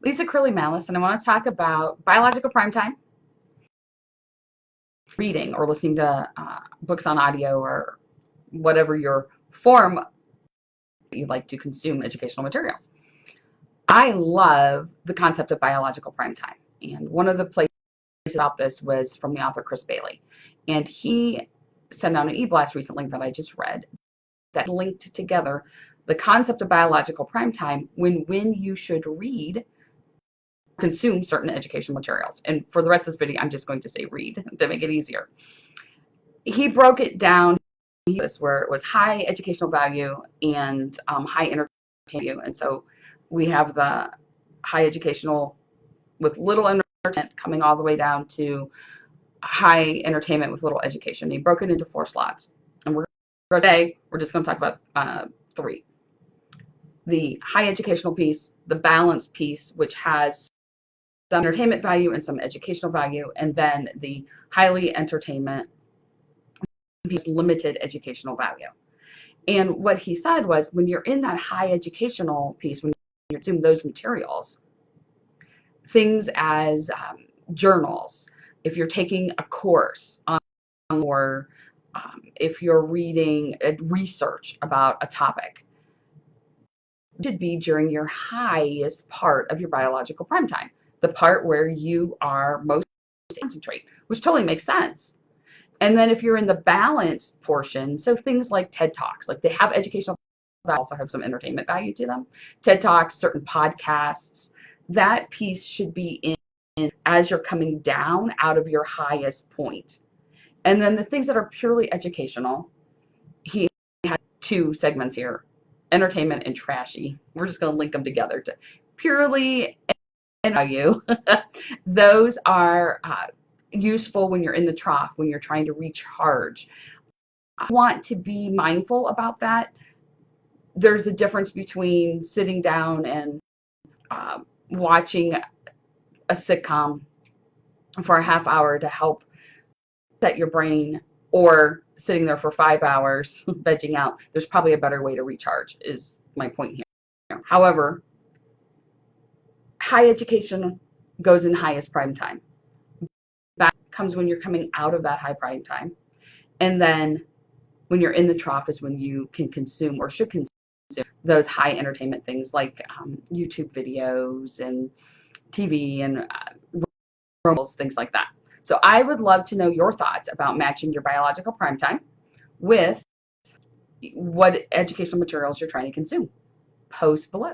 Crilley Mallis, and I want to talk about biological prime time, reading or listening to books on audio or whatever your form you like to consume educational materials. I love the concept of biological prime time, and one of the places about this was from the author Chris Bailey, and he sent out an e-blast recently that I just read that linked together the concept of biological prime time when you should read, consume certain educational materials. And for the rest of this video, I'm just going to say read to make it easier. He broke it down where it was high educational value and high entertainment value. And so we have the high educational with little entertainment coming all the way down to high entertainment with little education. He broke it into 4 slots. And today, we're just going to talk about 3. The high educational piece, the balance piece, which has some entertainment value and some educational value, and then the highly entertainment piece, limited educational value. And what he said was, when you're in that high educational piece, when you consume those materials, things as journals, if you're taking a course on, or if you're reading research about a topic, it should be during your highest part of your biological prime time, the part where you are most concentrate, which totally makes sense. And then if you're in the balanced portion, so things like TED Talks, like they have educational, but also have some entertainment value to them. TED Talks, certain podcasts, that piece should be in as you're coming down out of your highest point. And then the things that are purely educational, he had 2 segments here, entertainment and trashy. We're just going to link them together to purely value. Those are useful when you're in the trough, when you're trying to recharge. I want to be mindful about that. There's a difference between sitting down and watching a sitcom for a half hour to help set your brain, or sitting there for 5 hours vegging out. There's probably a better way to recharge, is my point here. However, high education goes in highest prime time. That comes when you're coming out of that high prime time. And then when you're in the trough is when you can consume, or should consume, those high entertainment things like YouTube videos and TV and things like that. So I would love to know your thoughts about matching your biological prime time with what educational materials you're trying to consume. Post below.